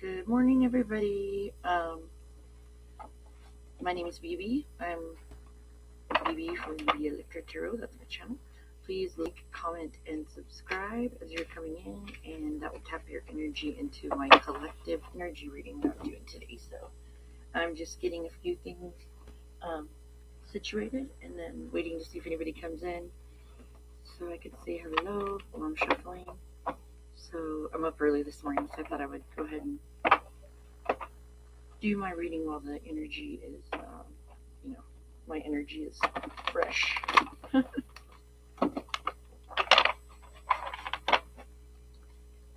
Good morning, everybody. My name is Vivi. I'm Vivi from Vivi Electric Tarot. That's my channel. Please like, comment, and subscribe as you're coming in, and that will tap your energy into my collective energy reading that I'm doing today. So I'm just getting a few things situated and then waiting to see if anybody comes in so I could say hello while I'm shuffling. So I'm up early this morning, so I thought I would go ahead and do my reading while the energy is, my energy is fresh.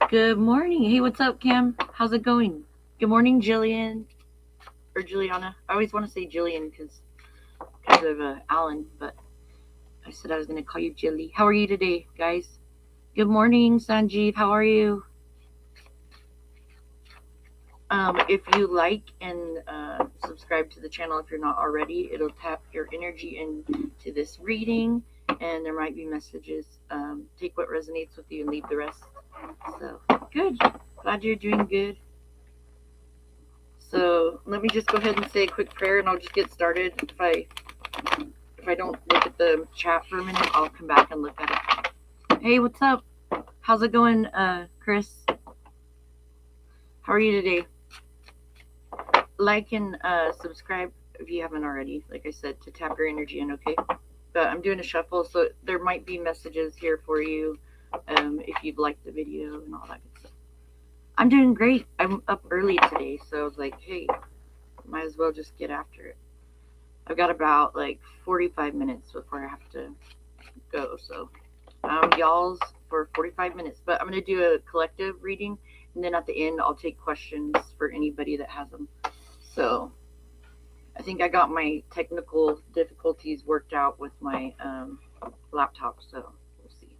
Good morning. Hey, what's up, Kim? How's it going? Good morning, Jillian. Or Juliana. I always want to say Jillian because of Alan, but I said I was going to call you Jilly. How are you today, guys? Good morning, Sanjeev. How are you? If you like and subscribe to the channel if you're not already, it'll tap your energy into this reading, and there might be messages. Take what resonates with you and leave the rest. So, good. Glad you're doing good. So, let me just go ahead and say a quick prayer, and I'll just get started. If I don't look at the chat for a minute, I'll come back and look at it. Hey, what's up? How's it going, Chris? How are you today? Like and subscribe if you haven't already, like I said, to tap your energy in, okay? But I'm doing a shuffle, so there might be messages here for you if you've liked the video and all that good stuff. I'm doing great. I'm up early today, so I was like, hey, might as well just get after it. I've got about like 45 minutes before I have to go, so y'all's for 45 minutes. But I'm going to do a collective reading, and then at the end, I'll take questions for anybody that has them. So I think I got my technical difficulties worked out with my laptop, so we'll see.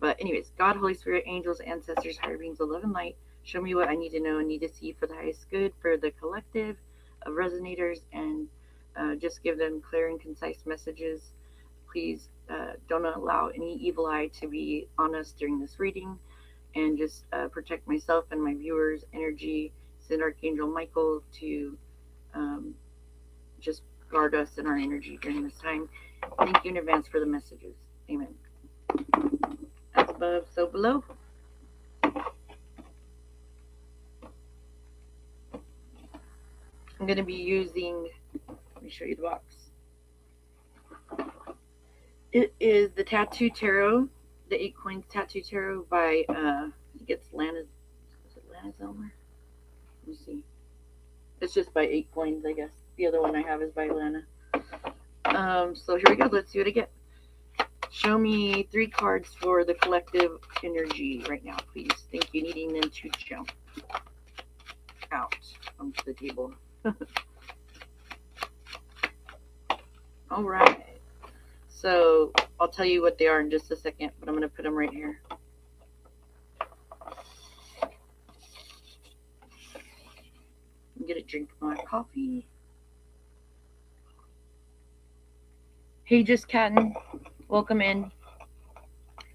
But anyways, God, Holy Spirit, angels, ancestors, higher beings of love and light, show me what I need to know and need to see for the highest good for the collective of resonators, and just give them clear and concise messages. Please don't allow any evil eye to be on us during this reading, and just protect myself and my viewers' energy. Send Archangel Michael to just guard us in our energy during this time. Thank you in advance for the messages. Amen. As above, so below. I'm going to be using, let me show you the box. It is the Tattoo Tarot, the 8 Coins Tattoo Tarot by, I think it's Lana Zelmer? Let me see. It's just by 8 Coins, I guess. The other one I have is by Lana. So here we go. Let's see what I get. Show me 3 cards for the collective energy right now, please. Thank you. Needing them to jump out onto the table. All right. So I'll tell you what they are in just a second, but I'm going to put them right here. Get a drink of my coffee. Hey, Just Cattin', welcome in.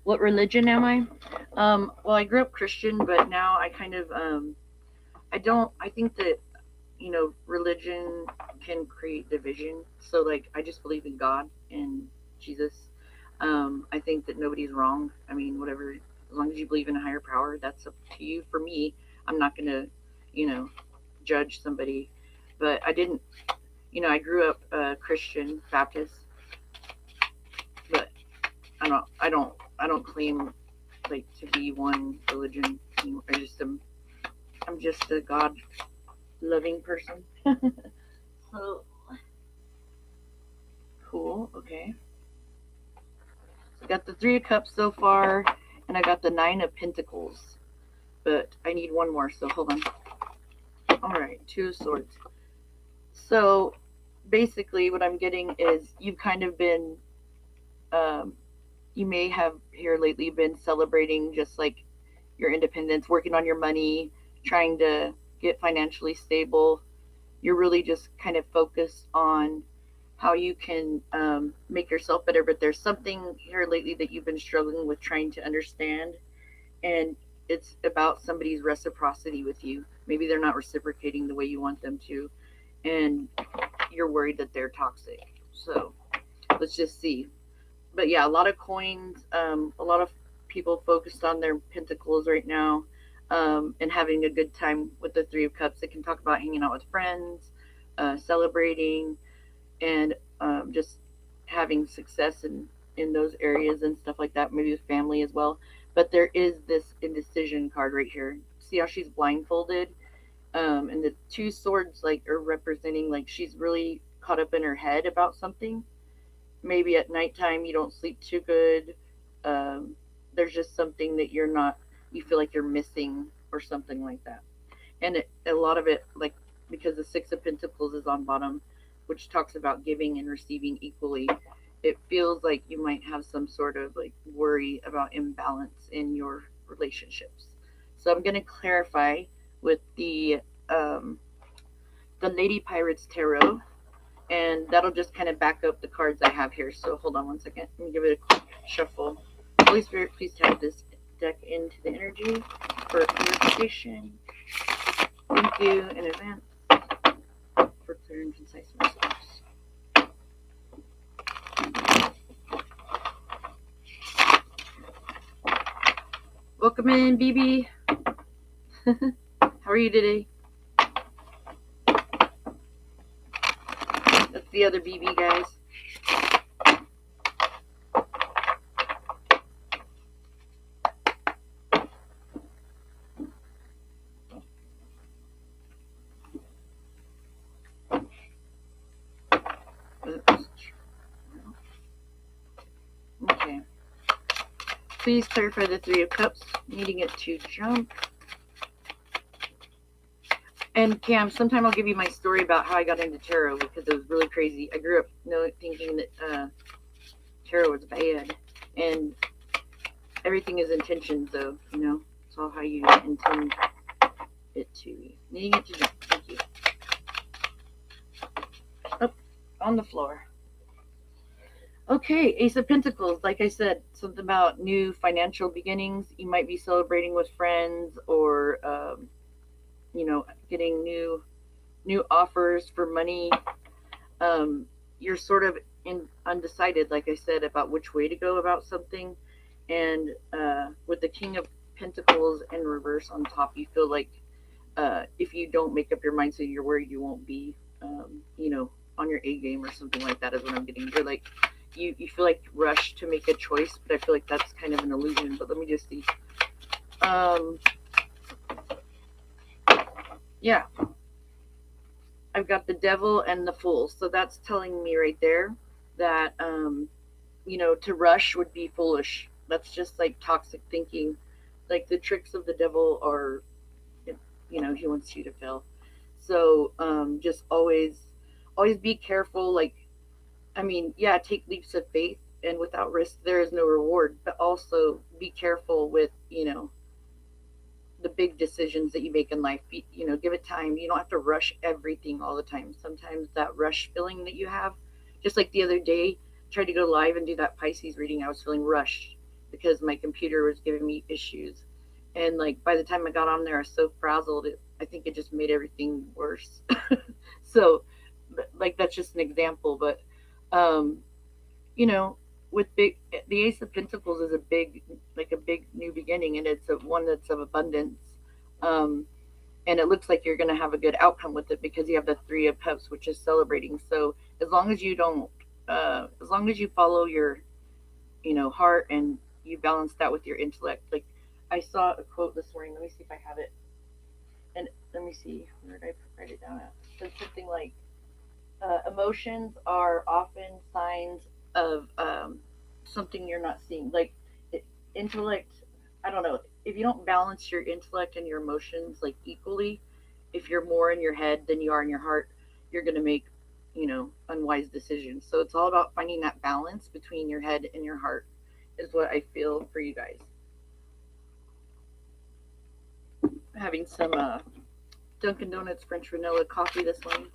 What religion am I? Well, I grew up Christian, but now I kind of, I think that, religion can create division. So, like, I just believe in God and Jesus. I think that nobody's wrong. I mean, whatever, as long as you believe in a higher power, that's up to you. For me, I'm not going to, judge somebody. But I didn't, I grew up Christian Baptist. But I don't claim like to be one religion anymore. I'm just a God loving person. So cool. Okay. So I got the 3 of Cups so far, and I got the 9 of Pentacles, but I need one more. So hold on. All right, 2 of Swords. So basically, what I'm getting is you've kind of been. You may have here lately been celebrating just like your independence, working on your money, trying to get financially stable. You're really just kind of focused on how you can make yourself better, but there's something here lately that you've been struggling with trying to understand, and it's about somebody's reciprocity with you. Maybe they're not reciprocating the way you want them to, and you're worried that they're toxic. So let's just see. But yeah, a lot of coins, a lot of people focused on their pentacles right now, and having a good time with the Three of Cups. They can talk about hanging out with friends, celebrating, and just having success in those areas and stuff like that, maybe with family as well. But there is this indecision card right here. See how she's blindfolded? And the two swords like are representing like she's really caught up in her head about something. Maybe at nighttime you don't sleep too good. There's just something that you feel like you're missing or something like that. And a lot of it, like, because the Six of Pentacles is on bottom, which talks about giving and receiving equally, it feels like you might have some sort of like worry about imbalance in your relationships. So I'm going to clarify with the Lady Pirates Tarot, and that'll just kind of back up the cards I have here. So hold on one second. Let me give it a quick shuffle. Holy Spirit, please tap this deck into the energy for clarification. Thank you in advance for clear and concise messages. Welcome in, BB. How are you today? That's the other BB, guys. Okay. Please clarify the Three of Cups. Needing it to jump. And Cam, sometime I'll give you my story about how I got into tarot because it was really crazy. I grew up thinking that tarot was bad, and everything is intention. So it's all how you intend it to be. Needing it to jump. Thank you. Oh, on the floor. Okay, Ace of Pentacles. Like I said, something about new financial beginnings. You might be celebrating with friends, or getting new offers for money. You're sort of undecided, like I said, about which way to go about something. And with the King of Pentacles in reverse on top, you feel like if you don't make up your mind, so you're worried you won't be, on your A game or something like that is what I'm getting. You're like, you feel like rushed to make a choice, but I feel like that's kind of an illusion. But let me just see. Yeah, I've got the Devil and the Fool. So that's telling me right there that, to rush would be foolish. That's just like toxic thinking. Like the tricks of the devil are, he wants you to fail. So just always be careful. Like, take leaps of faith, and without risk, there is no reward. But also be careful with, the big decisions that you make in life. Give it time. You don't have to rush everything all the time. Sometimes that rush feeling that you have, just like the other day, tried to go live and do that Pisces reading, I was feeling rushed because my computer was giving me issues. And like by the time I got on there, I was so frazzled, I think it just made everything worse. So like that's just an example. But with the Ace of Pentacles is a big new beginning, and it's one that's of abundance. And it looks like you're going to have a good outcome with it because you have the Three of Cups, which is celebrating. So as long as you don't, as long as you follow your, heart, and you balance that with your intellect. Like I saw a quote this morning. Let me see if I have it. And let me see, where did I write it down at? It said something like, emotions are often signs of something you're not seeing. Like intellect, I don't know. If you don't balance your intellect and your emotions like equally, if you're more in your head than you are in your heart, you're going to make, unwise decisions. So it's all about finding that balance between your head and your heart is what I feel for you guys. Having some Dunkin' Donuts French vanilla coffee this morning.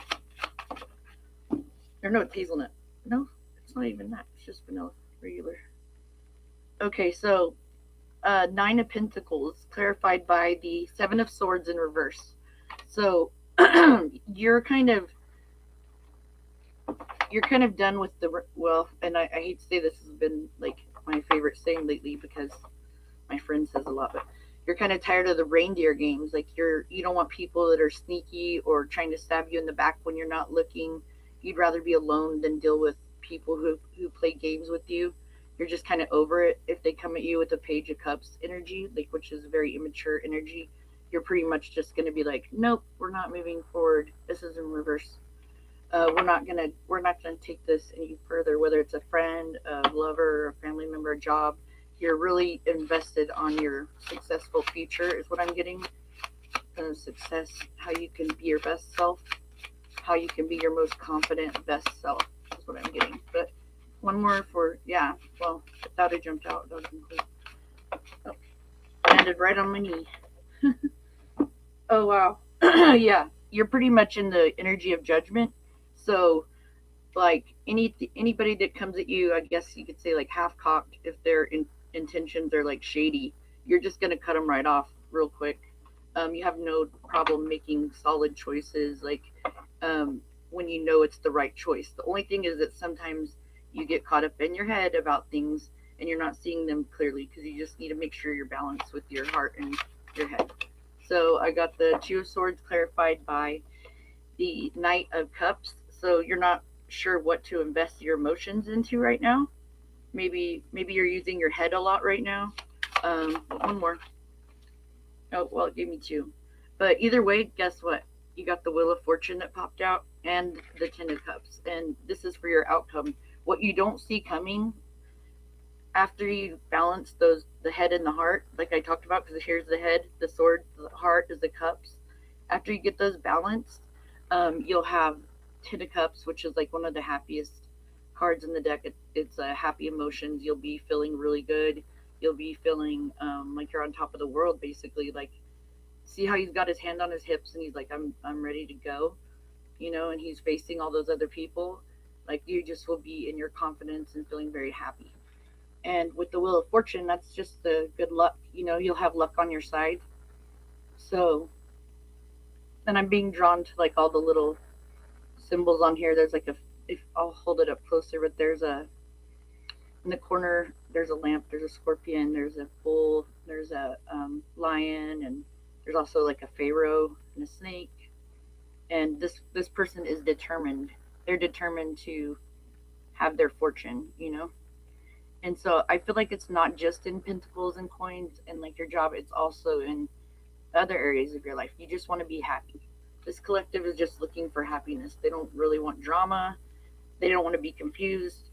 Or no, it's hazelnut. No, it's not even that. It's just vanilla, regular. Okay, so Nine of Pentacles, clarified by the Seven of Swords in reverse. So you're kind of done with the, well, and I hate to say this has been like my favorite saying lately because my friend says a lot, but you're kind of tired of the reindeer games. Like you don't want people that are sneaky or trying to stab you in the back when you're not looking. You'd rather be alone than deal with people who play games with you. You're just kind of over it. If they come at you with a Page of Cups energy, like, which is a very immature energy, you're pretty much just going to be like, nope, we're not moving forward. This is in reverse. We're not gonna take this any further. Whether it's a friend, a lover, a family member, a job, you're really invested on your successful future is what I'm getting. Success, how you can be your best self, how you can be your most confident best self is what I'm getting. But one more for, yeah, well, I thought I jumped out. That would have been cool. Oh, landed right on my knee. Oh, wow. Yeah, you're pretty much in the energy of judgment. So, like, anybody that comes at you, I guess you could say, like, half-cocked, if their intentions are, like, shady, you're just going to cut them right off real quick. You have no problem making solid choices, like, when you know it's the right choice. The only thing is that sometimes you get caught up in your head about things and you're not seeing them clearly because you just need to make sure you're balanced with your heart and your head. So I got the Two of Swords clarified by the Knight of Cups. So you're not sure what to invest your emotions into right now. Maybe you're using your head a lot right now. One more. Oh, well, it gave me two. But either way, guess what? You got the Wheel of Fortune that popped out and the Ten of Cups. And this is for your outcome. What you don't see coming after you balance the head and the heart, like I talked about, because here's the head, the sword, the heart is the cups. After you get those balanced, you'll have Ten of Cups, which is like one of the happiest cards in the deck. It's happy emotions. You'll be feeling really good. You'll be feeling like you're on top of the world, basically. Like, see how he's got his hand on his hips and he's like, I'm ready to go, and he's facing all those other people. Like, you just will be in your confidence and feeling very happy. And with the Wheel of Fortune, that's just the good luck. You'll have luck on your side. So, and I'm being drawn to like all the little symbols on here. There's like if I'll hold it up closer, but there's in the corner, there's a lamp, there's a scorpion, there's a bull, there's a lion, and there's also like a pharaoh and a snake. And this person is determined. They're determined to have their fortune, And so I feel like it's not just in pentacles and coins and like your job, it's also in other areas of your life. You just want to be happy. This collective is just looking for happiness. They don't really want drama. They don't want to be confused.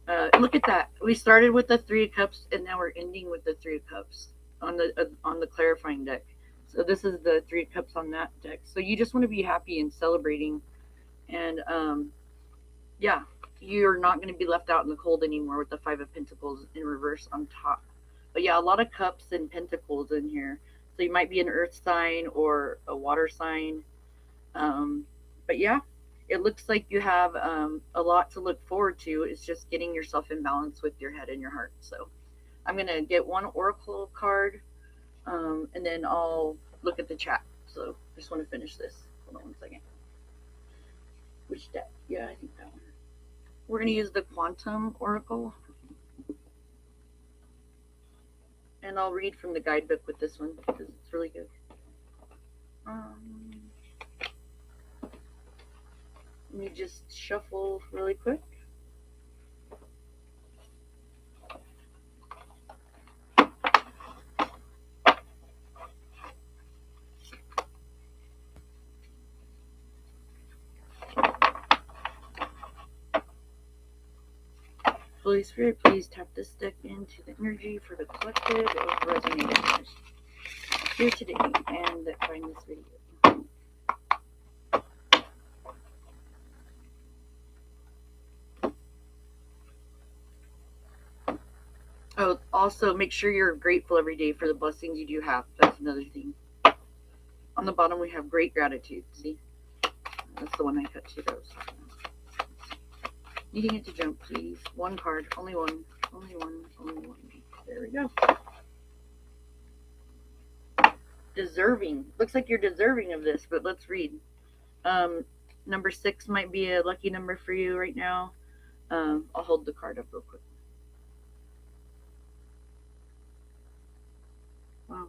Look at that. We started with the Three of Cups and now we're ending with the Three of Cups on the clarifying deck. So this is the Three of Cups on that deck. So you just want to be happy and celebrating. And yeah, you're not going to be left out in the cold anymore with the Five of Pentacles in reverse on top. But yeah, a lot of cups and pentacles in here. So you might be an earth sign or a water sign. But yeah, it looks like you have a lot to look forward to. It's just getting yourself in balance with your head and your heart. So I'm going to get one oracle card and then I'll look at the chat. So I just want to finish this. Hold on one second. Which deck? Yeah, I think that one. We're going to use the Quantum Oracle. And I'll read from the guidebook with this one because it's really good. Let me just shuffle really quick. Holy Spirit, please tap this deck into the energy for the collective of resonators here today and that find this video. Oh, also make sure you're grateful every day for the blessings you do have. That's another thing. On the bottom we have great gratitude. See? That's the one I cut to those. Needing it to jump, please. One card. Only one. Only one. Only one. There we go. Deserving. Looks like you're deserving of this, but let's read. Number 6 might be a lucky number for you right now. I'll hold the card up real quick. Wow.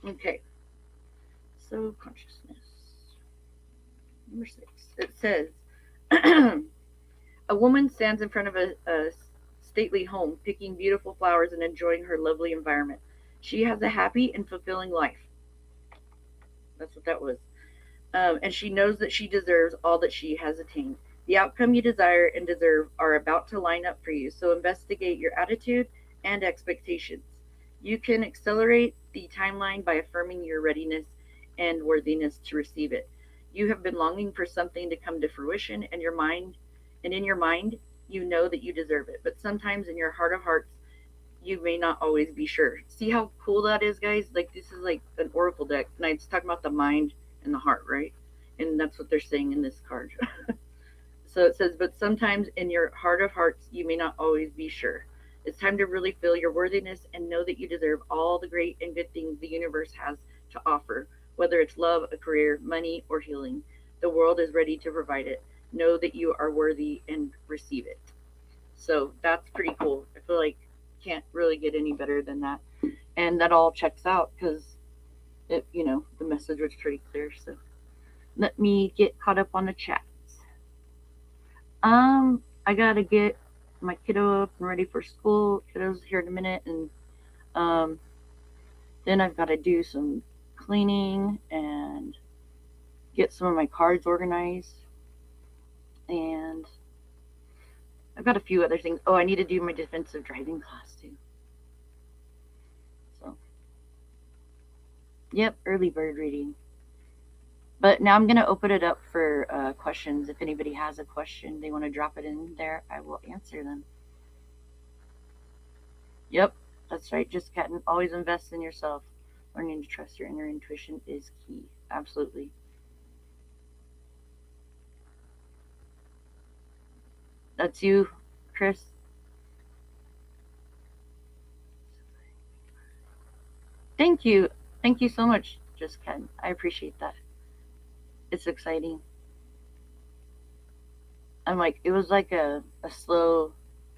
Okay. So, consciousness. Number 6. It says, a woman stands in front of a stately home, picking beautiful flowers and enjoying her lovely environment. She has a happy and fulfilling life. That's what that was. And she knows that she deserves all that she has attained. The outcome you desire and deserve are about to line up for you, so investigate your attitude and expectations. You can accelerate the timeline by affirming your readiness and worthiness to receive it. You have been longing for something to come to fruition, and in your mind, you know that you deserve it. But sometimes in your heart of hearts, you may not always be sure. See how cool that is, guys? Like, this is like an oracle deck, and it's talking about the mind and the heart, right? And that's what they're saying in this card. So it says, but sometimes in your heart of hearts, you may not always be sure. It's time to really feel your worthiness and know that you deserve all the great and good things the universe has to offer, whether it's love, a career, money, or healing. The world is ready to provide it. Know that you are worthy and receive it. So that's pretty cool. I feel like can't really get any better than that. And that all checks out because it, the message was pretty clear. So let me get caught up on the chats. I gotta get my kiddo up and ready for school. Kiddo's here in a minute, and then I've got to do some cleaning and get some of my cards organized. And I've got a few other things. Oh, I need to do my defensive driving class too. So, yep, early bird reading. But now I'm going to open it up for questions. If anybody has a question, they want to drop it in there, I will answer them. Yep, that's right. Just always invest in yourself. Learning to trust your inner intuition is key. Absolutely. That's you, Chris. Thank you. Thank you so much, Jessica. I appreciate that. It's exciting. It was like a slow,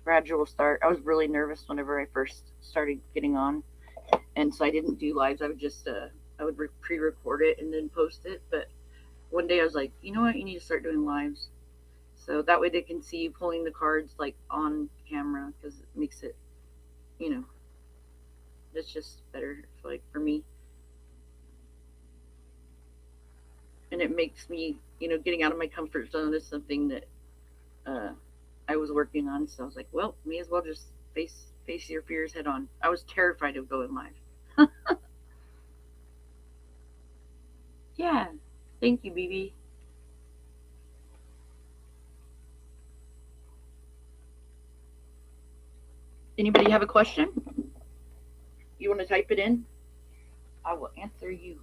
gradual start. I was really nervous whenever I first started getting on. And so I didn't do lives. I would just, I would pre-record it and then post it. But one day I was like, you know what? You need to start doing lives. So that way they can see you pulling the cards like on camera because it makes it, it's just better, like for me. And it makes me, getting out of my comfort zone is something that I was working on. So I was like, well, may as well just face your fears head on. I was terrified of going live. Yeah, thank you, BB. Anybody have a question? You want to type it in? I will answer you.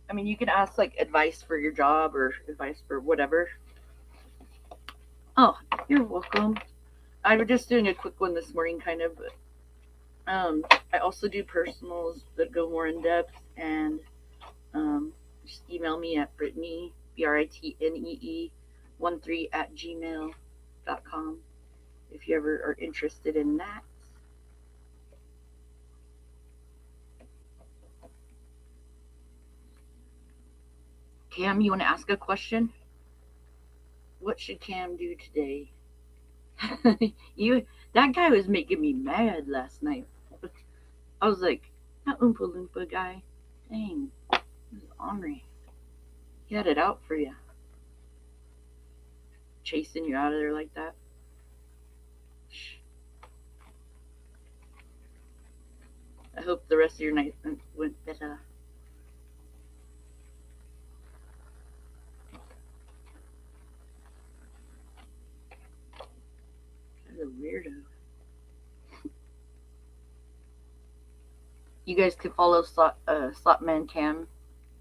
I mean, you can ask like advice for your job or advice for whatever. Oh, you're welcome. I was just doing a quick one this morning, kind of. I also do personals that go more in depth, and just email me at Brittney, BRITNEE 13 at gmail.com if you ever are interested in that. Cam, you want to ask a question? What should Cam do today? That guy was making me mad last night. I was like, that Oompa Loompa guy, dang, he was ornery. He had it out for you. Chasing you out of there like that. I hope the rest of your night went better. Kind of a weirdo. You guys could follow Slotman Cam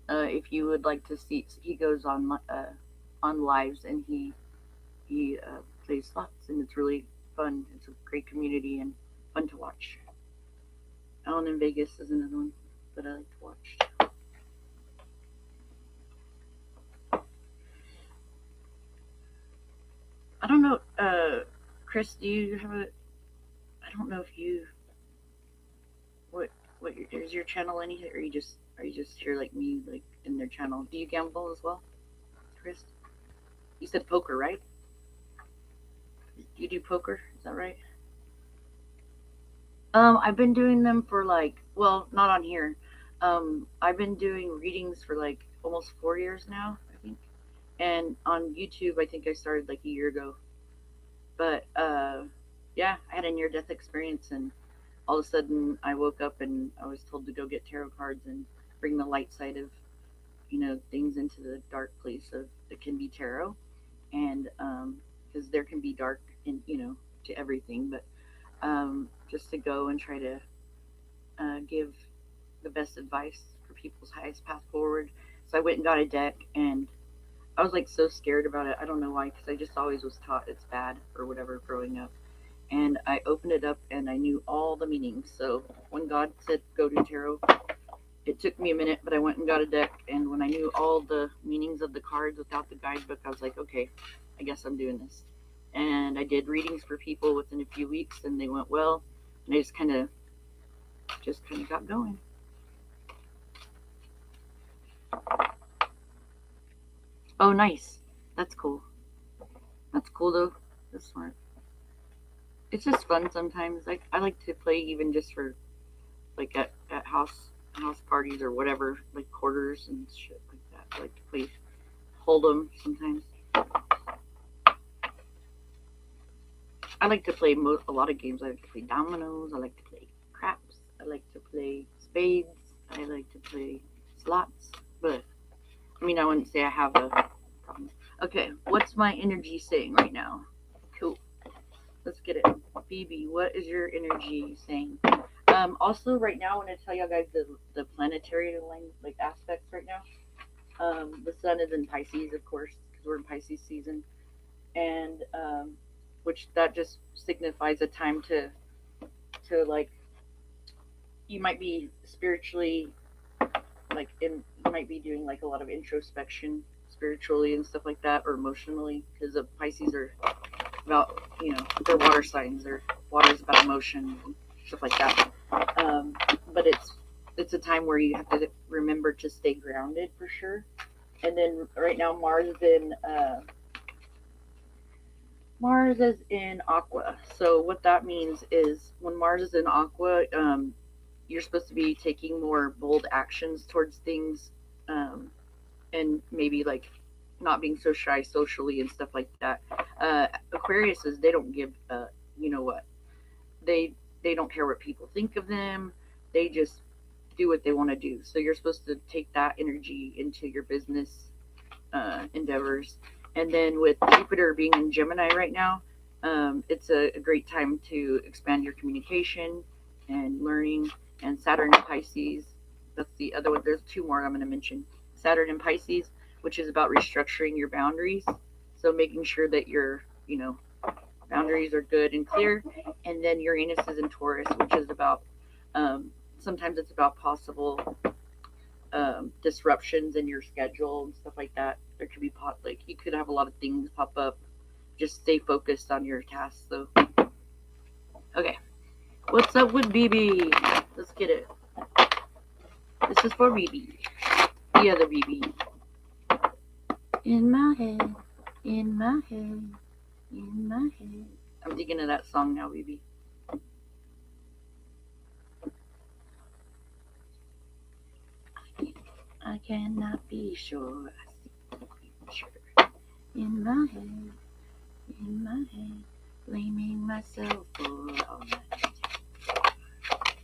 if you would like to see. He goes on lives and he plays slots, and it's really fun. It's a great community and fun to watch. Alan in Vegas is another one that I like to watch. I don't know, Chris. Do you have a? I don't know if you is your channel anything, or are you just here like me, like in their channel? Do you gamble as well, Chris? You said poker, right? You do poker, is that right? I've been doing them for like, well, not on here. I've been doing readings for like almost 4 years now, I think. And on YouTube, I think I started like a year ago. But yeah, I had a near death experience, and all of a sudden I woke up and I was told to go get tarot cards and bring the light side of, things into the dark place of it can be tarot. And because there can be dark in, to everything, but just to go and try to give the best advice for people's highest path forward. So I went and got a deck, and I was like so scared about it. I don't know why, because I just always was taught it's bad or whatever growing up. And I opened it up and I knew all the meanings. So when God said go to tarot, it took me a minute, but I went and got a deck. And when I knew all the meanings of the cards without the guidebook, I was like, okay, I guess I'm doing this. And I did readings for people within a few weeks, and they went well. And I just kind of got going. Oh, nice. That's cool. That's cool though. That's smart. It's just fun sometimes. Like I like to play even just for like at house parties or whatever, like quarters and shit like that. I like to play Hold'em sometimes. I like to play a lot of games. I like to play dominoes. I like to play craps. I like to play spades. I like to play slots. But I mean, I wouldn't say I have a problem. Okay, what's my energy saying right now? Cool. Let's get it. BB, what is your energy saying? Also, right now, I want to tell you guys the planetary like aspects right now. The sun is in Pisces, of course, because we're in Pisces season, and which that just signifies a time to like you might be spiritually you might be doing like a lot of introspection spiritually and stuff like that, or emotionally, because the Pisces are about they're water signs. Their water is about emotion and stuff like that. But it's a time where you have to remember to stay grounded for sure. And then right now Mars is in Aqua. So what that means is when Mars is in Aqua, you're supposed to be taking more bold actions towards things, and maybe like not being so shy socially and stuff like that. Aquariuses, they don't give you know what they don't care what people think of them. They just do what they want to do. So you're supposed to take that energy into your business endeavors. And then with Jupiter being in Gemini right now, it's a great time to expand your communication and learning. And Saturn in Pisces, that's the other one. There's two more I'm going to mention. Saturn in Pisces, which is about restructuring your boundaries. So making sure that your, boundaries are good and clear. And then Uranus is in Taurus, which is about, sometimes it's about possible disruptions in your schedule and stuff like that. There could be you could have a lot of things pop up. Just stay focused on your tasks. So, okay, what's up with BB? Let's get it. This is for BB, the other BB. In my head, in my head, in my head. I'm thinking of that song now, BB. I cannot be sure. I see the future in my head, blaming myself for all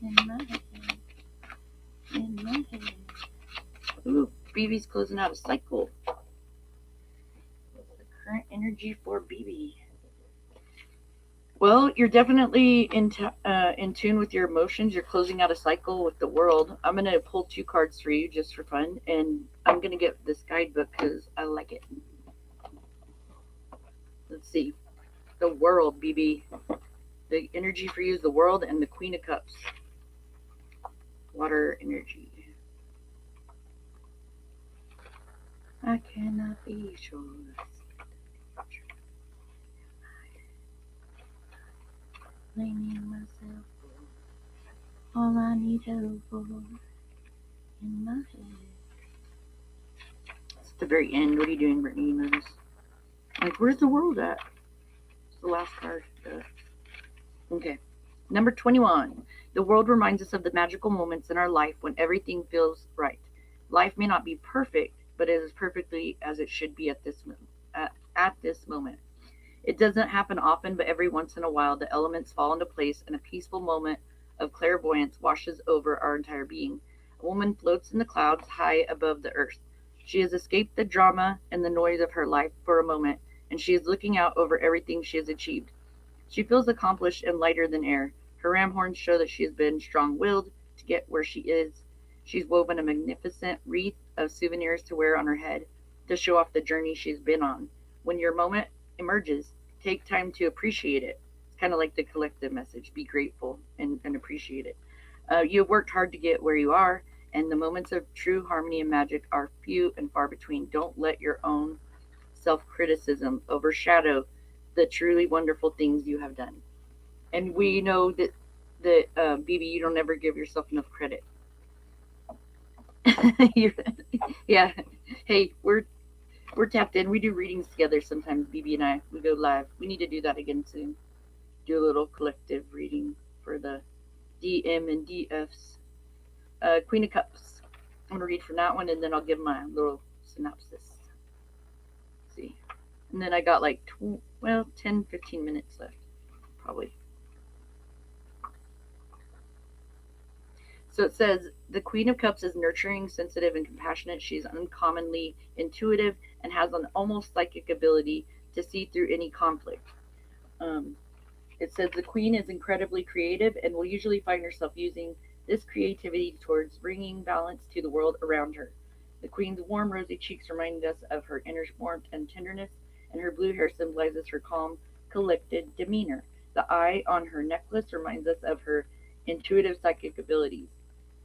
my mistakes. In my head. Ooh, BB's closing out a cycle. What's the current energy for BB? Well, you're definitely in tune with your emotions. You're closing out a cycle with the world. I'm going to pull 2 cards for you just for fun, and I'm going to get this guidebook because I like it. Let's see. The world, BB. The energy for you is the world and the Queen of Cups. Water energy. I cannot be sure. Blaming myself for all I need help for in my head. It's at the very end. What are you doing, Brittany? You notice? Like, where's the world at? It's the last card. Okay. Number 21. The world reminds us of the magical moments in our life when everything feels right. Life may not be perfect, but it is perfectly as it should be at this moment. It doesn't happen often, but every once in a while, the elements fall into place and a peaceful moment of clairvoyance washes over our entire being. A woman floats in the clouds high above the earth. She has escaped the drama and the noise of her life for a moment, and she is looking out over everything she has achieved. She feels accomplished and lighter than air. Her ram horns show that she has been strong-willed to get where she is. She's woven a magnificent wreath of souvenirs to wear on her head to show off the journey she's been on. When your moment emerges, take time to appreciate it. It's kind of like the collective message. Be grateful and appreciate it. You have worked hard to get where you are, and the moments of true harmony and magic are few and far between. Don't let your own self-criticism overshadow the truly wonderful things you have done. And we know that BB, you don't ever give yourself enough credit. Yeah. Hey, we're tapped in. We do readings together sometimes, BB and I. We go live. We need to do that again soon. Do a little collective reading for the DM and DFs. Queen of Cups. I'm going to read from that one, and then I'll give my little synopsis. Let's see. And then I got like 10, 15 minutes left, probably. So it says, the Queen of Cups is nurturing, sensitive, and compassionate. She's uncommonly intuitive and has an almost psychic ability to see through any conflict. It says the Queen is incredibly creative and will usually find herself using this creativity towards bringing balance to the world around her. The Queen's warm, rosy cheeks remind us of her inner warmth and tenderness, and her blue hair symbolizes her calm, collected demeanor. The eye on her necklace reminds us of her intuitive psychic abilities.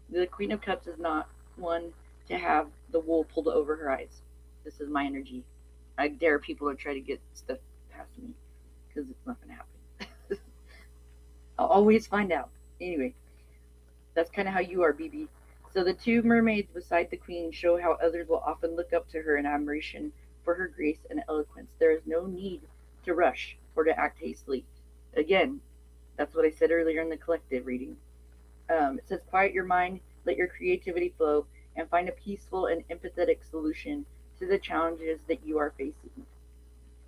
The Queen of Cups is not one to have the wool pulled over her eyes. This is my energy. I dare people to try to get stuff past me because it's not going to happen. I'll always find out. Anyway, that's kind of how you are, BB. So the 2 mermaids beside the Queen show how others will often look up to her in admiration for her grace and eloquence. There is no need to rush or to act hastily. Again, that's what I said earlier in the collective reading. It says, quiet your mind, let your creativity flow, and find a peaceful and empathetic solution to the challenges that you are facing.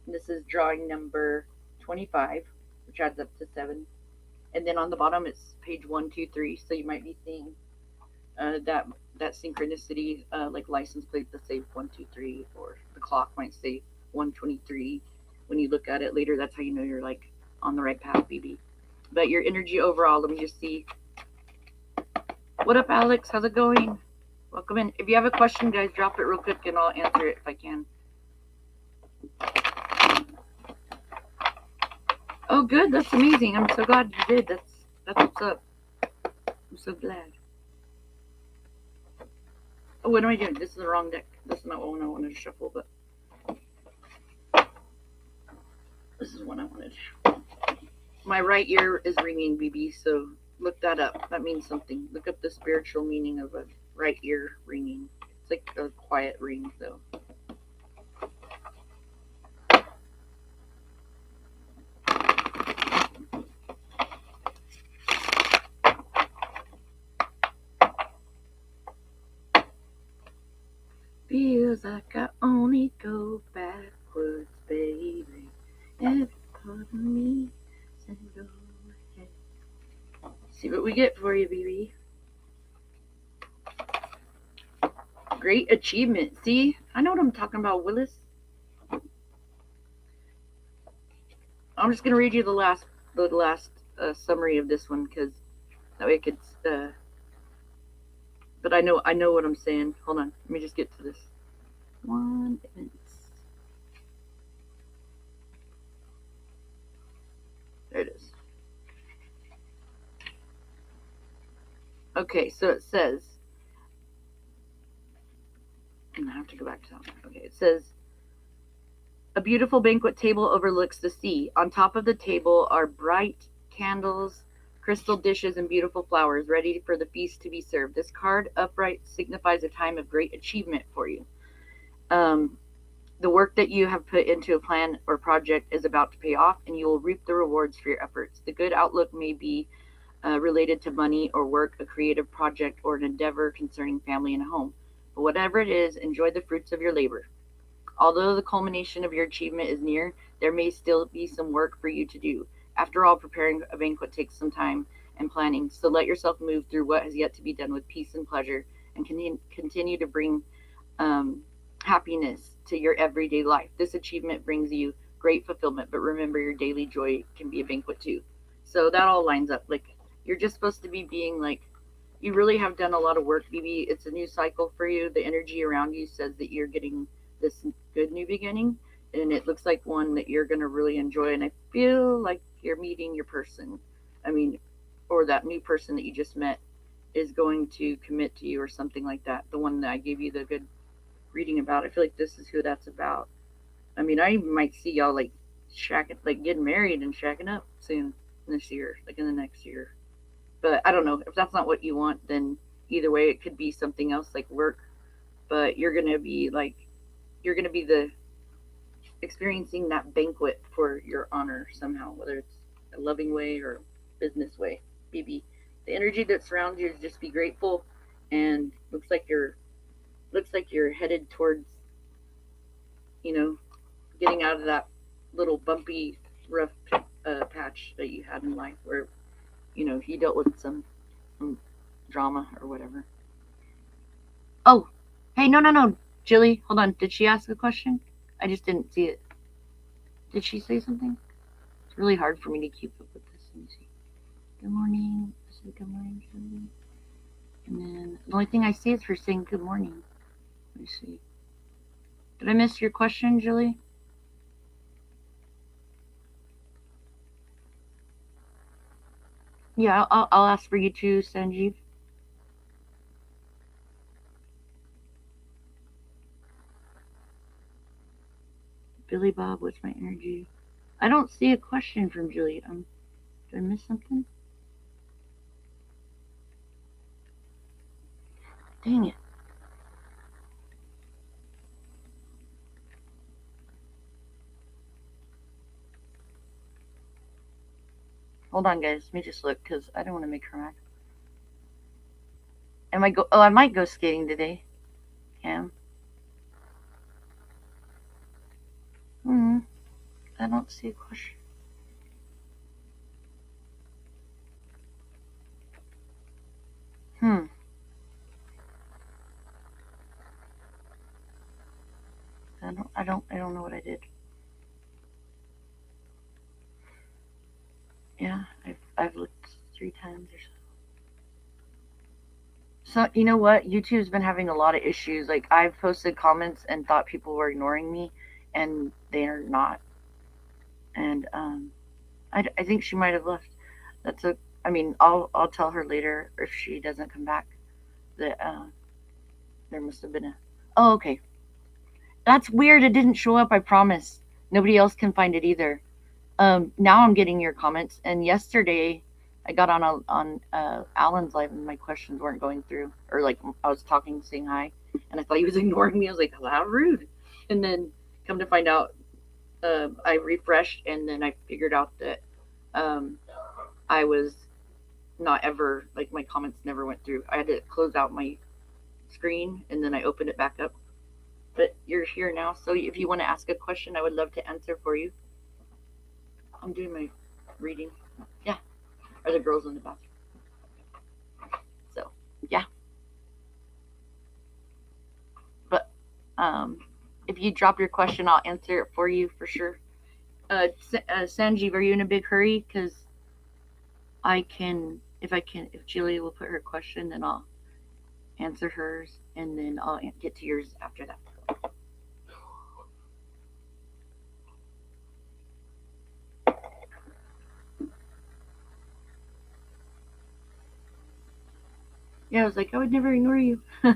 And this is drawing number 25, which adds up to 7. And then on the bottom, it's page 1, 2, 3. So you might be seeing that synchronicity, like license plate that say 1, 2, 3, or the clock might say 1:23. When you look at it later, that's how you know you're like on the right path, BB. But your energy overall, let me just see. What up, Alex? How's it going? Welcome in. If you have a question, guys, drop it real quick and I'll answer it if I can. Oh, good. That's amazing. I'm so glad you did. That's what's up. I'm so glad. Oh, what am I doing? This is the wrong deck. This is not one I wanted to shuffle, but this is one I wanted. My right ear is ringing, BB, so look that up. That means something. Look up the spiritual meaning of a right ear ringing. It's like a quiet ring, though. Feels like I only go backwards, baby. Every part of me said go ahead. See what we get for you, BB. Great achievement. See? I know what I'm talking about, Willis. I'm just going to read you the last a summary of this one because that way I could. But I know what I'm saying. Hold on, let me just get to this one. There it is. Okay, so it says. I have to go back to that one. Okay, it says. A beautiful banquet table overlooks the sea. On top of the table are bright candles, crystal dishes, and beautiful flowers ready for the feast to be served. This card upright signifies a time of great achievement for you. The work that you have put into a plan or project is about to pay off, and you will reap the rewards for your efforts. The good outlook may be related to money or work, a creative project, or an endeavor concerning family and home. But whatever it is, enjoy the fruits of your labor. Although the culmination of your achievement is near, there may still be some work for you to do. After all, preparing a banquet takes some time and planning, so let yourself move through what has yet to be done with peace and pleasure, and continue to bring happiness to your everyday life. This achievement brings you great fulfillment, but remember your daily joy can be a banquet too. So that all lines up. Like, you're just supposed to be being like, you really have done a lot of work. Maybe it's a new cycle for you. The energy around you says that you're getting this good new beginning, and it looks like one that you're going to really enjoy, and I feel like you're meeting your person. I mean, or that new person that you just met is going to commit to you or something like that. The one that I gave you the good reading about, I feel like this is who that's about. I mean, I might see y'all like shacking, like getting married and shacking up soon this year, like in the next year. But I don't know if that's not what you want, then either way it could be something else like work, but you're going to be like, you're going to be the experiencing that banquet for your honor somehow, whether it's a loving way or business way. Maybe the energy that surrounds you is just be grateful, and looks like you're headed towards, getting out of that little bumpy, rough patch that you had in life where you dealt with some drama or whatever. Oh, hey, no, Jilly, hold on. Did she ask a question? I just didn't see it. Did she say something? It's really hard for me to keep up with this. Let me see. Good morning. I said good morning, Jilly. And then the only thing I see is her saying good morning. Let me see. Did I miss your question, Jilly? Yeah, I'll ask for you too, Sanjeev. Billy Bob, what's my energy? I don't see a question from Julie. Did I miss something? Dang it. Hold on, guys. Let me just look because I don't want to make her mad. I might go skating today. Cam. I don't see a question. I don't know what I did. Yeah, I've looked 3 times or so. So, you know what? YouTube's been having a lot of issues. Like, I've posted comments and thought people were ignoring me, and they're not. And I think she might have left. I'll tell her later if she doesn't come back that there must have been a. Oh, okay. That's weird. It didn't show up. I promise. Nobody else can find it either. Now I'm getting your comments, and yesterday I got on Alan's live and my questions weren't going through, or like I was talking, saying hi, and I thought he was ignoring me. I was like, how rude. And then come to find out, I refreshed, and then I figured out that I was not ever, like, my comments never went through. I had to close out my screen and then I opened it back up. But you're here now, so if you want to ask a question, I would love to answer for you. I'm doing my reading. Yeah. Are the girls in the bathroom? So, yeah. But if you drop your question, I'll answer it for you for sure. Sanjeev, are you in a big hurry? Because if Julia will put her question, then I'll answer hers, and then I'll get to yours after that. Yeah, I was like, I would never ignore you. I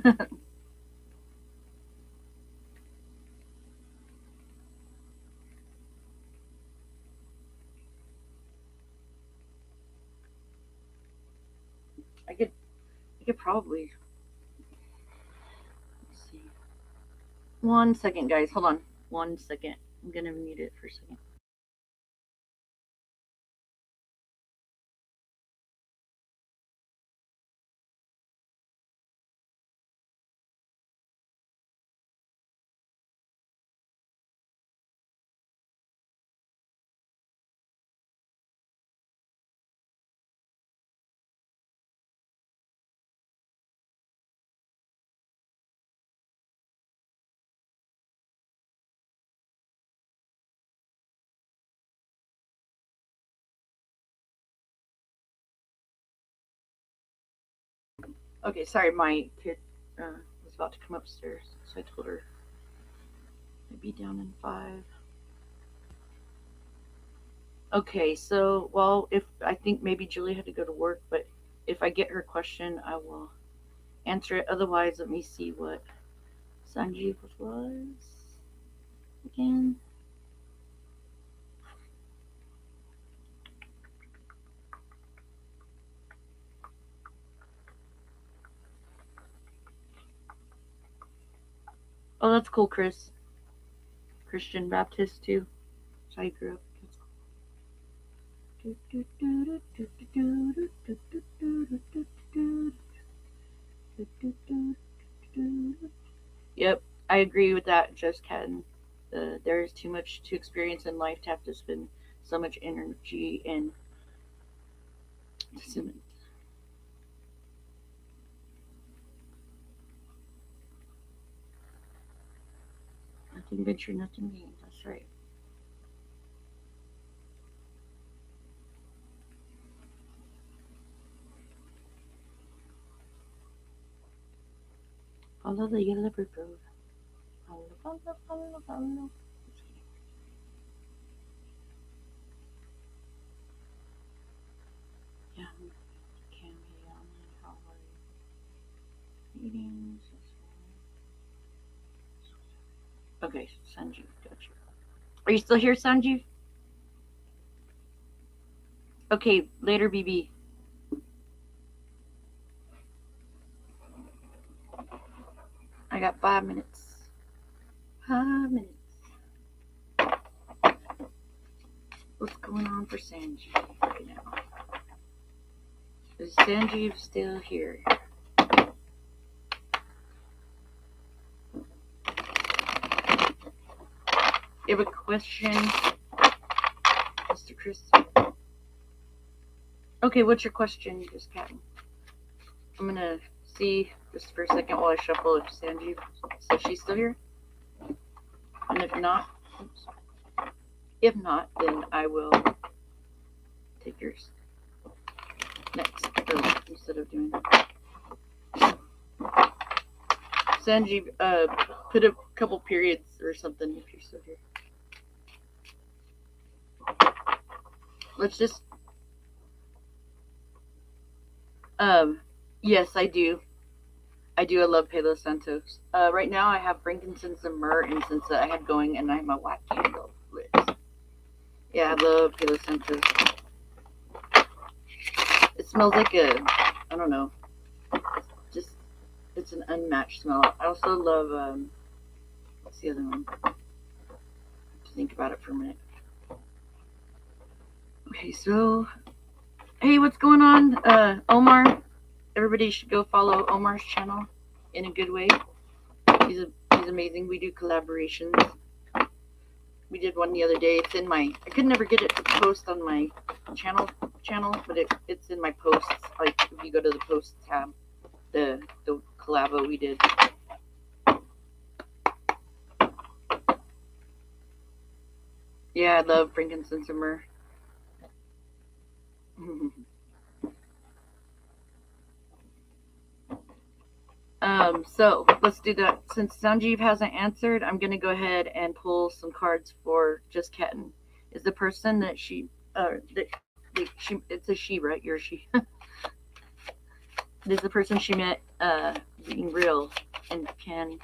could probably. Let's see. 1 second, guys. Hold on. 1 second. I'm gonna mute it for a second. Okay, sorry, my kid was about to come upstairs, so I told her I'd be down in 5. Okay, so, well, if I think maybe Julie had to go to work, but if I get her question, I will answer it. Otherwise, let me see what Sanjeev was again. Oh, that's cool, Chris. Christian Baptist, too. That's how you grew up. Yep, I agree with that, Just Cadden. There is too much to experience in life to have to spend so much energy in. Nothing venture, nothing gain. That's right. Follow the yellow brick road. Follow, follow, follow, follow. Yeah, can be online. How are you? Meetings. Okay, Sanjeev, gotcha. Are you still here, Sanjeev? Okay, later, BB. I got 5 minutes. 5 minutes. What's going on for Sanjeev right now? Is Sanjeev still here? You have a question, Mr. Chris? Okay, what's your question, Just Captain? I'm gonna see just for a second while I shuffle if Sanjeev says she's still here. And if not, then I will take yours next, instead of doing that. Sanjeev, put a couple periods or something if you're still here. Let's just. Yes, I do. I love Palo Santos. Right now I have frankincense and myrrh incense that I had going, and I have my white candle lit. Yeah, I love Palo Santos. It smells like I don't know. It's an unmatched smell. I also love, what's the other one? I have to think about it for a minute. Okay, so, hey, what's going on? Omar. Everybody should go follow Omar's channel in a good way. He's amazing. We do collaborations. We did one the other day. It's in my. I could never get it to post on my channel, but it's in my posts. Like if you go to the posts tab, the collabo we did. Yeah, I love frankincense and myrrh. So let's do that. Since Sanjeev hasn't answered, I'm gonna go ahead and pull some cards for just Ketan. Is the person that it's a she, right? You're a she. Is the person she met being real, and can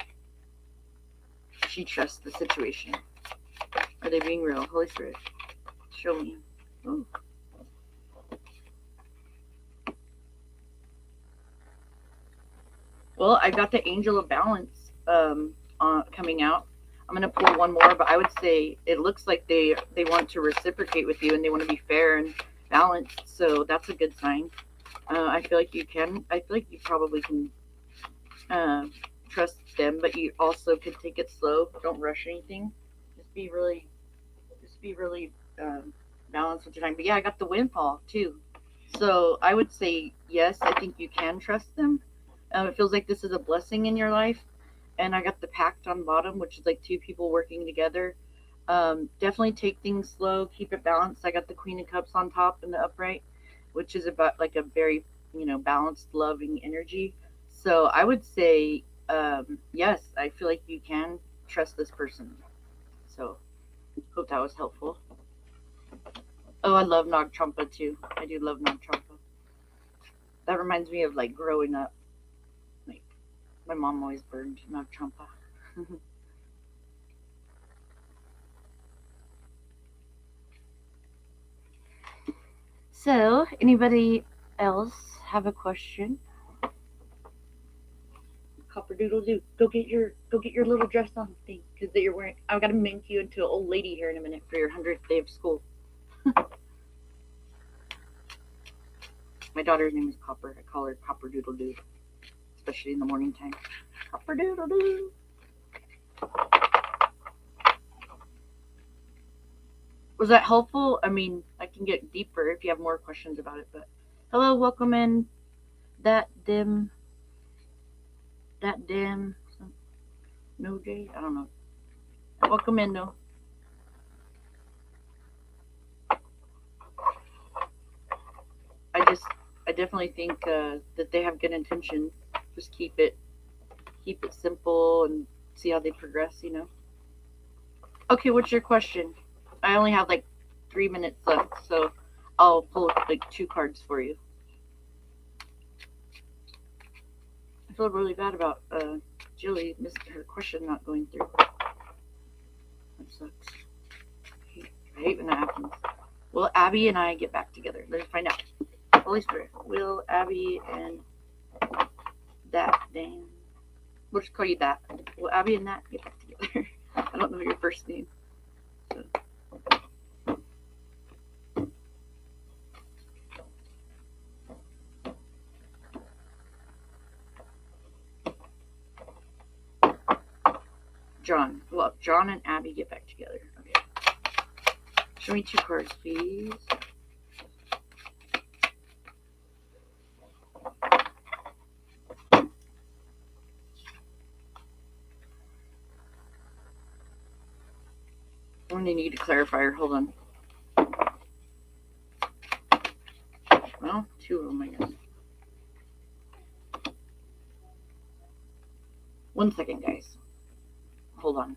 she trust the situation? Are they being real? Holy Spirit, show me. Ooh. Well, I got the Angel of Balance coming out. I'm gonna pull one more, but I would say it looks like they want to reciprocate with you and they want to be fair and balanced. So that's a good sign. I feel like you can. I feel like you probably can trust them, but you also can take it slow. Don't rush anything. Just be really balanced with your time. But yeah, I got the Windfall too. So I would say yes. I think you can trust them. It feels like this is a blessing in your life. And I got the Pact on bottom, which is like two people working together. Definitely take things slow, keep it balanced. I got the Queen of Cups on top in the upright, which is about like a very, balanced, loving energy. So I would say, yes, I feel like you can trust this person. So hope that was helpful. Oh, I love Nag Champa too. I do love Nag Champa. That reminds me of like growing up. Like my mom always burned Nag Champa. So, anybody else have a question? Copper doodle doo. Go get your little dress on thing because that you're wearing. I've got to make you into an old lady here in a minute for your 100th day of school. My daughter's name is Copper. I call her Copper Doodle Doo, especially in the morning time. Copper Doodle Doo. Was that helpful? I mean, I can get deeper if you have more questions about it. But hello, welcome in. That dim. No J. I don't know. Welcome in, though. I definitely think that they have good intention. Just keep it simple and see how they progress. Okay, what's your question? I only have like 3 minutes left, so I'll pull like 2 cards for you. I feel really bad about Jilly missed her question not going through. That sucks. I hate when that happens. Will Abby and I get back together? Let's find out. Holy Spirit. Will Abby and that Dan? We'll just call you that. Will Abby and that get back together? I don't know your first name. So. John. Well, John and Abby get back together. Okay. Show me 2 cards, please. I'm going to need a clarifier. Hold on. Well, 2 of them, I guess. 1 second, guys. Hold on.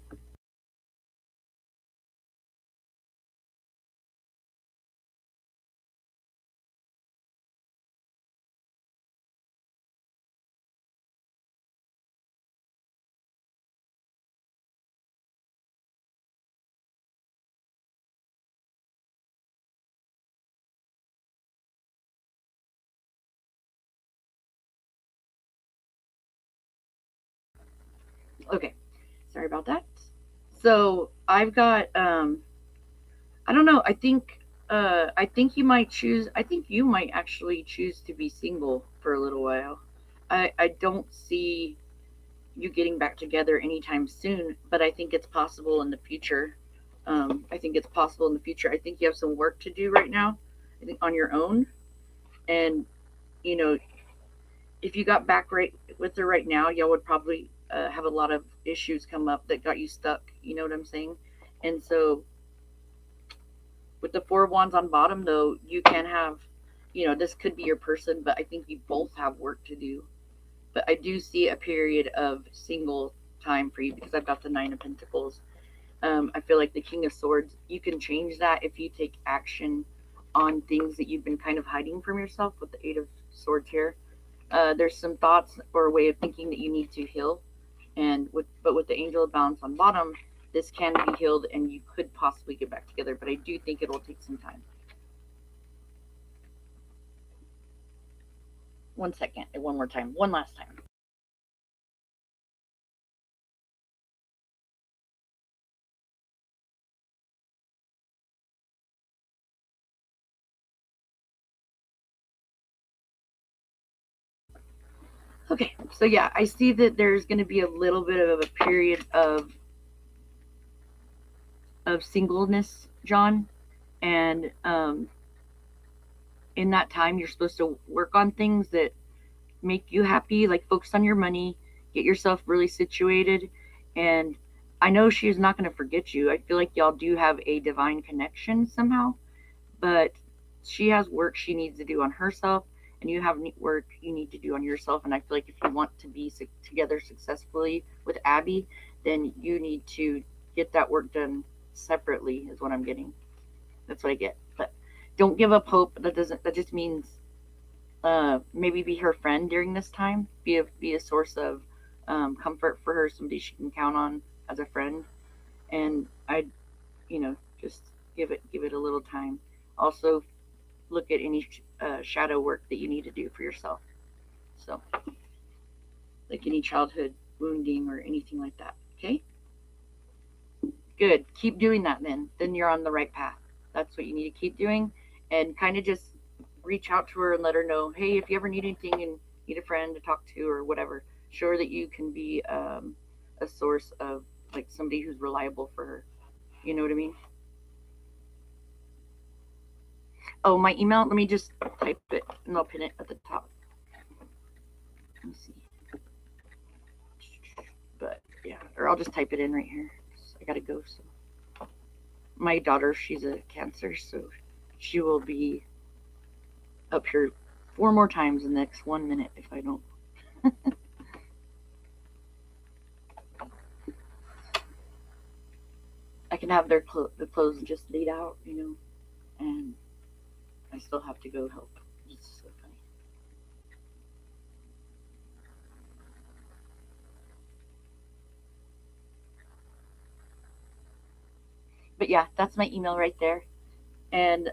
Okay. Sorry about that. So I've got I don't know. I think you might choose. I think you might actually choose to be single for a little while. I don't see you getting back together anytime soon, but I think it's possible in the future. I think it's possible in the future. I think you have some work to do right now, I think on your own, and if you got back right with her right now, y'all would probably have a lot of issues come up that got you stuck. You know what I'm saying? And so with the 4 of Wands on bottom, though, you can have, this could be your person, but I think you both have work to do. But I do see a period of single time for you because I've got the Nine of Pentacles. I feel like the King of Swords, you can change that if you take action on things that you've been kind of hiding from yourself with the Eight of Swords here. There's some thoughts or a way of thinking that you need to heal. But with the Angel of Balance on bottom, this can be healed and you could possibly get back together. But I do think it will take some time. One second, one more time, one last time. Okay, so yeah, I see that there's going to be a little bit of a period of singleness, John, and in that time, you're supposed to work on things that make you happy, like focus on your money, get yourself really situated, and I know she's not going to forget you. I feel like y'all do have a divine connection somehow, but she has work she needs to do on herself and you have work you need to do on yourself. And I feel like if you want to be together successfully with Abby, then you need to get that work done separately is what I'm getting. That's what I get. But don't give up hope. That just means maybe be her friend during this time, be a source of comfort for her, somebody she can count on as a friend. And I, just give it a little time. Also, look at any shadow work that you need to do for yourself. So, like any childhood wounding or anything like that. Okay? Good. Keep doing that then. Then you're on the right path. That's what you need to keep doing. And kind of just reach out to her and let her know, hey, if you ever need anything and need a friend to talk to or whatever, show her that you can be a source of like somebody who's reliable for her. You know what I mean? Oh, my email, let me just type it and I'll pin it at the top. Let me see. But yeah, or I'll just type it in right here. I gotta go. So my daughter, she's a Cancer, so she will be up here 4 more times in the next 1 minute if I don't. I can have the clothes just laid out, and I still have to go help. It's so funny. But yeah, that's my email right there. And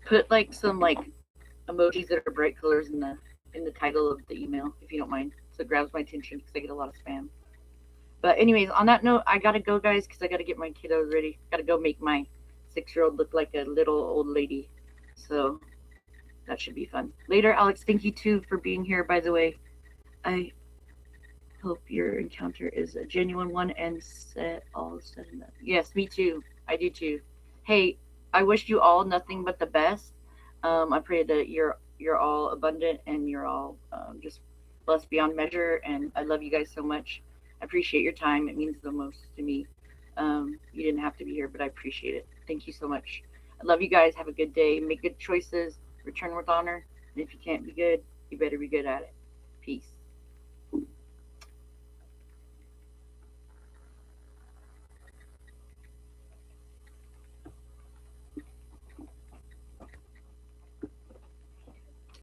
put like some like emojis that are bright colors in the title of the email if you don't mind. So it grabs my attention because I get a lot of spam. But anyways, on that note, I gotta go, guys, because I gotta get my kiddos ready. Gotta go make my 6-year-old look like a little old lady. So that should be fun. Later, Alex. Thank you too for being here. By the way, I hope your encounter is a genuine one and all said and done. Yes, me too. I do too. Hey, I wish you all nothing but the best. I pray that you're all abundant and you're all just blessed beyond measure. And I love you guys so much. I appreciate your time. It means the most to me. You didn't have to be here, but I appreciate it. Thank you so much. I love you guys. Have a good day. Make good choices. Return with honor. And if you can't be good, you better be good at it. Peace.